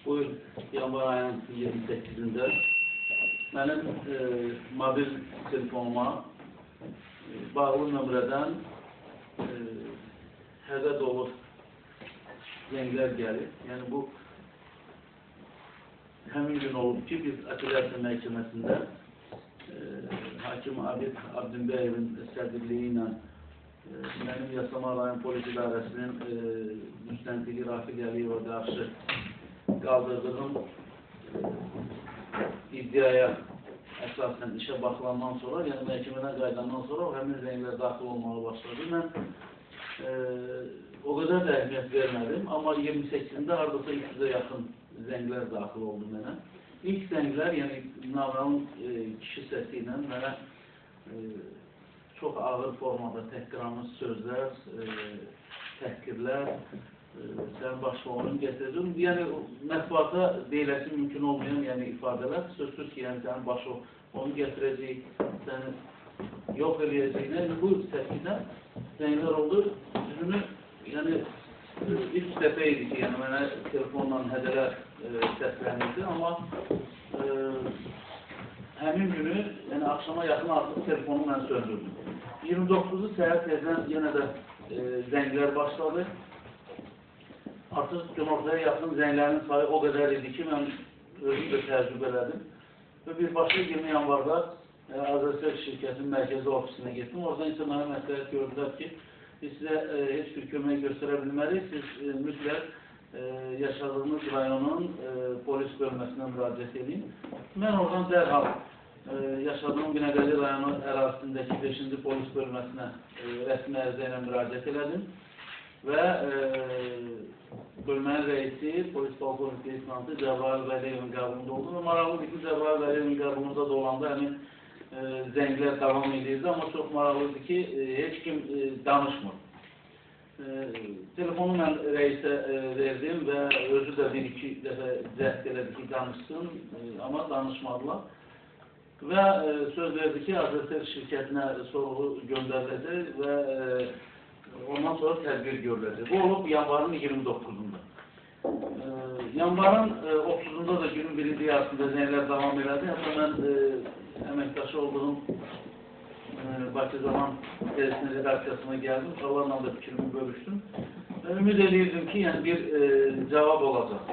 Bu il yanvar ayının 28'ində mənim mobil telefonuma bağlı nömrədən hədə dolu zənglər gəlir. Yəni bu həmin gün olub ki, biz Apellyasiya Məhkəməsində Hakim Abdinbəyevin sədrliyi ilə mənim Yasamal rayon polis idarəsinin müstəntiqi Rafiq Əliyevə qarşı qaldırdığım iddiaya əsasən işə baxılandan sonra, yəni məhkəmədən qayıdandan sonra həmin zənglər daxil olmağa başladı. Mən o qədər də əhmiyyət vermədim, amma 28-də hardasa 300-ə yaxın zənglər daxil oldu mənə. İlk zənglər, yəni nağralın kişi səsi ilə mənə çox ağır formada təhqiramiz sözlər, təhqirlər, sənin başına onu gətirdim. Yəni, mətbuata deyiləsi mümkün olmayan yəni, ifadələr, sözsüz ki, yəni, sənin başına onu gətirəcək, səni yox eləyəcəyinə, bu səskidə zənglər oldu. Düzünü, yəni, ilk dəfə idi ki, yəni, mənə telefonla hədələr səslənirdi, amma həmin günü, yəni, axşama yaxın artıq telefonu mən söndürdüm. 29-u səhər tezdən yenə də zənglər başladı. Artıq günortaya yaxın zənglərin sayı o qədər idi ki, mən özüm də təcrübə elədim. Və birbaşa 20 yanvarda Azərbaycan şirkətinin mərkəzi ofisinə getdim. Oradan isə mənə məsləhət gördülər ki, biz sizə heç bir kömək göstərə bilmərik. Siz mütləq yaşadığınız rayonun polis bölməsinə müraciət edin. Mən oradan dərhal yaşadığım Binəqədi rayonu ərazisindəki 5-ci polis bölməsinə rəsmi ərizə ilə müraciət elədim. Və bölmənin rəisi, polis polkovnik leytenantı Cəbrayıl Vəliyevin qəbulunda oldu. Və maraqlıdır ki, Cəbrayıl Vəliyevin qəbulunda da olanda həmin zənglər davam edirdi. Amma çox maraqlıdır ki, heç kim danışmır. Telefonu mən rəisə verdim və özü də bir-iki dəfə cəhd elədi ki, danışsın, amma danışmadılar. Və söz verdi ki, Azərbaycan şirkətinə sorğu göndəriləcək və ondan sonra tədbir görüləcək. Bu olub yanvarın 29-unda. Yanvarın 30-unda da günün birinci yarısında zənglər davam elədi. Hətta mən əməkdaşı olduğum Bakı Zaman Televizyon redaksiyasına gəldim. Uşaqlarla da fikrimi bölüşdüm. Ümid edirdim ki, yəni bir cavab olacaq.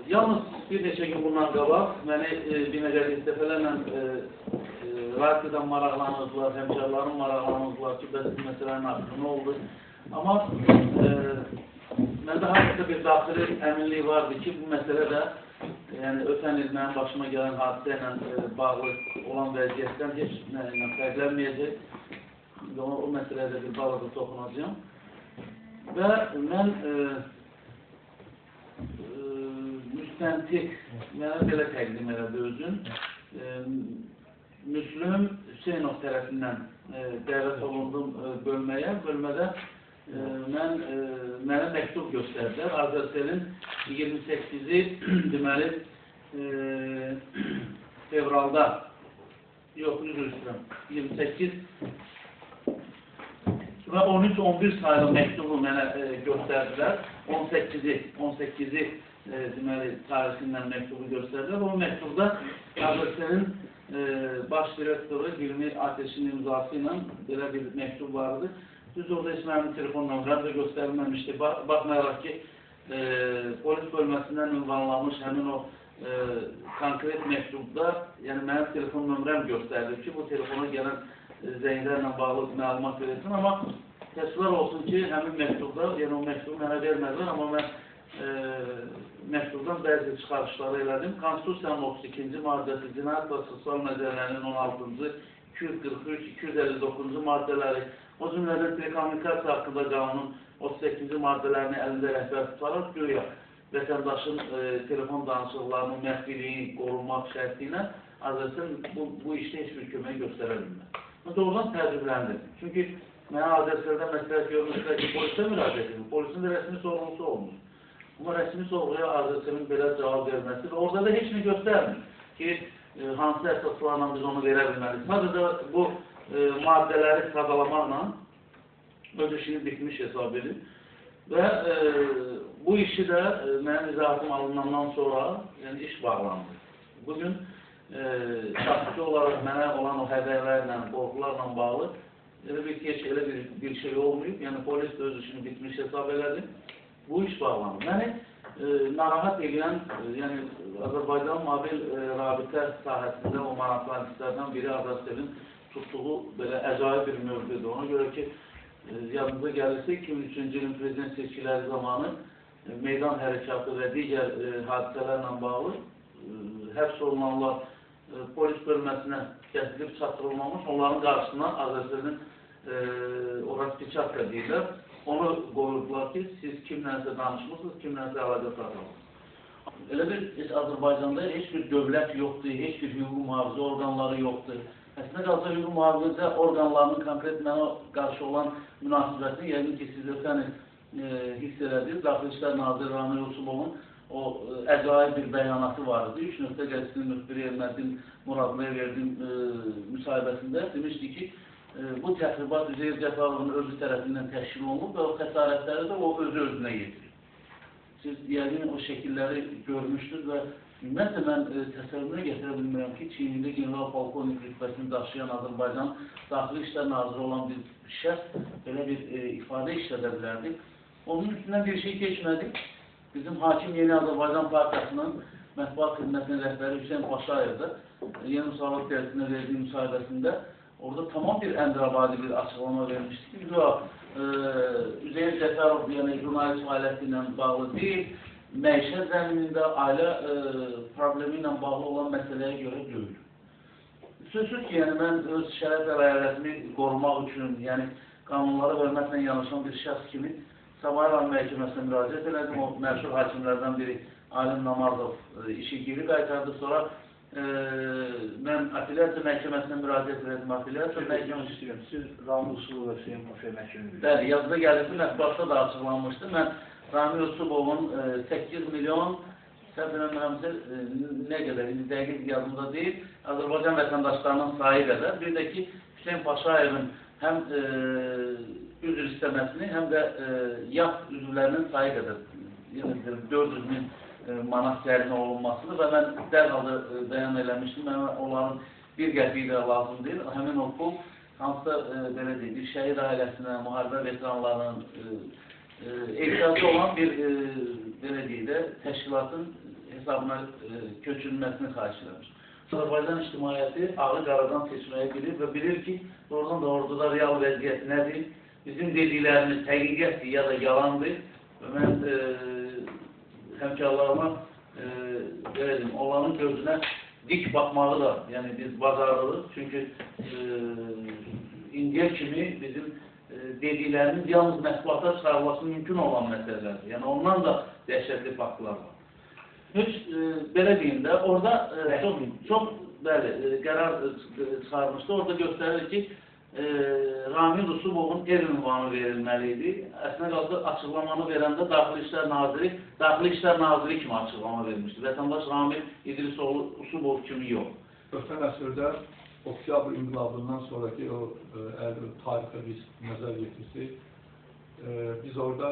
Yalnız bir neçə gün bundan qabaq məni Binəqədi dəfələrlə radyodan maraqlanırdılar, həmkarların maraqlanırdılar ki, bəs bu məsələnin haqqında nə oldu? Amma məndə haqqında bir daxili əminlik vardı ki, bu məsələ də yəni, ötən il mənim başıma gələn hadisə ilə bağlı olan vəziyyətdən heç nə ilə fərqlənməyəcək. O məsələyə də bir balaca toxunacağım. Və mən müstəntiq, mənə belə təqdim elədi özün. Müslüm Hüseynov tərəfindən dəvət olundum bölməyə. Bölmədə mənə məktub göstərdilər. Azərselin 28-i deməli fevralda, yox, üzr istəyirəm, 28 və 13-11 sayılı məktubu mənə göstərdilər. 18-i deməli tarixindən məktubu göstərdilər. O məktubda Azərselin baş direktoru Hilmi Ateşin imzası ilə belə bir məktub vardı. Düz orada heç mənim telefon nömrəm də göstərilməmişdi. Baxmayaraq ki, polis bölməsindən ünvanlanmış həmin o konkret məktubda, yəni mənim telefon nömrəm göstərilir ki, bu telefona gələn zənglərlə bağlı məlumat verilsin. Amma təəssüflər olsun ki, həmin məktubda, yəni o məktubu mənə vermədilər, amma mən məktubdan bəzi çıxarışları elədim. Konstitusiyanın 32-ci maddəsi, Cinayət və Sosial Məcəllərinin 16-cı, 243, 259-cu maddələri, o cümlədən telekommunikasiya haqqında qanunun 38-ci maddələrini əlində rəhbər tutaraq güya vətəndaşın telefon danışıqlarının məxfiliyi qorunmaq şərti ilə Azərbaycan bu işdə heç bir kömək göstərə bilmir. Doğrudan təəccübləndim. Çünki mənə Azərbaycanda məsləhət görmüşlər ki, polisə müraciət edin. Polisin də rəsmi sorğusu olmuş. Amma rəsmi sorğuya Azərbaycanın belə cavab verməsi və orada da heç nə göstərmir ki, hansı əsaslarla biz onu verə bilməliyiz. Sadəcə bu maddələri sadalamaqla öz işini bitmiş hesab edin və bu işi də mənim izahatım alınandan sonra yəni iş bağlandı. Bugün şəxsi olaraq mənə olan o hədələrlə, qorxularla bağlı elə bir şey olmayıb. Yəni polis öz işini bitmiş hesab elədi. Bu iş bağlandı. Məni narahat edən, yəni Azərbaycan mobil rabitə sahəsində o monopolistlərdən biri Azərselin tutduğu belə əcaib bir mövqedir. Ona görə ki, yanımıza gəlirsə 2003-cü ilin prezident seçkiləri zamanı meydan hərəkatı və digər hadisələrlə bağlı həbs olunanlar polis bölməsinə gətirilib çatdırılmamış, onların qarşısına Azərselin orası piçatka deyirlər. Onu qoyurdular ki, siz kimlənsə danışmışsınız, kimlənsə əlaqə saxlamışsınız. Elə bir Azərbaycanda heç bir dövlət yoxdur, heç bir hüquq mühafizə orqanları yoxdur. Əslində qalsa hüquq mühafizə orqanlarının konkret mənə qarşı olan münasibətini yəqin ki, siz ötən hiss elədiniz. Daxili İşlər Naziri Ramil Yusubovun o əcaib bir bəyanatı var idi. 3 nöqtə qəzetinin müxbiri Elməddin Muradlıya verdiğim müsahibəsində demişdi ki, bu təxribat Üzeyir Cəfərovun özü tərəfindən təşkil olunub və o xəsarətləri də o özünə yetirir. Siz yəqin o şəkilləri görmüşdünüz və ümumiyyətlə mən təsəvvürünə gətirə bilmirəm ki, Çinində general polkovnik rütbəsini daşıyan Azərbaycan Daxili İşlər Naziri olan bir şəxs belə bir ifadə işlədə bilərdi. Onun üstündən bir şey keçmədi. Bizim Hakim Yeni Azərbaycan Partiyasının mətbuat xidmətinin rəhbəri Hüseyin Paşayev'də Yeni Musavat Qəzetində verdiyi müsahibəsində orada tamam bir əmrabadi bir açıqlama vermişdi ki, Üzeyir Cəfərov yəni jurnalist fəaliyyəti ilə bağlı deyil, məişət zəminində ailə problemi ilə bağlı olan məsələyə görə deyil. Sözsüz ki, yəni mən öz şərəf və əyalətimi qorumaq üçün, yəni qanunlara hörmətlə yanaşan bir şəxs kimi Sabah rayon məhkəməsinə müraciət elədim. O məşhur hakimlərdən biri Alim Namazov işi geri qaytardı. Sonra mən apellyasiya məhkəməsinə müraciət elədim. Apellyasiya məhkəməsi istəyirəm. Siz Ramil Yusubov və Hüseyin Paşa məhkəmə bəli, yazıda gəlirdi, mətbuatda da açıqlanmışdı. Mən Ramil Yusubovun 8 milyon, səhv eləmirəmsə, nə qədər, indi dəqiq yazımda deyil, Azərbaycan vətəndaşlarının sayı qədər. Bir də ki, Hüseyin Paşayevin həm üzr istəməsini, həm də yad üzvlərinin sayı qədər, yəni 400 min manat gəlinə olunmasıdır və mən dərhal bəyan eləmişdim, onların bir qəpiyi də lazım deyil. Həmin o pul, hansısa belə deyil, bir şəhid ailəsinə, müharibə veteranlarının ehtiyacı olan bir belə deyil, təşkilatın hesabına köçürülməsini xahiş eləmiş. Azərbaycan ictimaiyyəti ağı qaradan seçməyə bilir və bilir ki, doğrudan da orduda real vəziyyət nədir? Bizim dediklərimiz həqiqətdir ya da yalandır və mən həmkarlarıma onların gözünə dik baxmağı da yəni biz bacarırıq. Çünki indiyə kimi bizim dediklərimiz yalnız mətbuata çıxarılması mümkün olan məsələlərdir. Yəni ondan da dəhşətli faktlar var. Heç belə deyim də, orada çox bəli, qərar çıxarmışdı. Orada göstərir ki, Ramil Yusubovun ev ünvanı verilməliydi. Əslində qalsa açıqlamanı verəndə Daxili İşlər Naziri kimi açıqlama vermişdi. Vətəndaş Ramil İdrisoğlu Yusubov kimi yox. Ötən əsrdə Oktyabr inqilabından sonraki o tarixə biz nəzər yetirsək, biz orada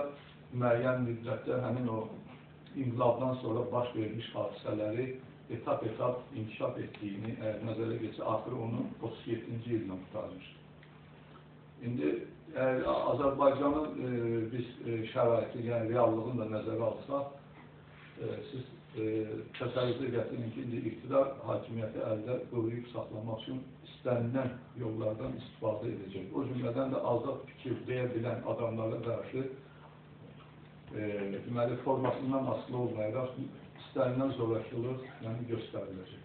müəyyən müddətdə həmin o inqilabdan sonra baş vermiş hadisələri etap inkişaf etdiyini nəzərə geçsə, axırı onu 37-ci illə tutarmış. İndi Azərbaycanın biz şəraiti, yəni reallığını da nəzərə alsaq, siz təsəvvürə gətirin ki, indi iqtidar hakimiyyəti əldə qoruyub saxlamaq üçün istənilən yollardan istifadə edəcək. O cümlədən də azad fikir deyə bilən adamlara qarşı deməli, formasından asılı olmayaraq istənilən zorakılıq göstəriləcək.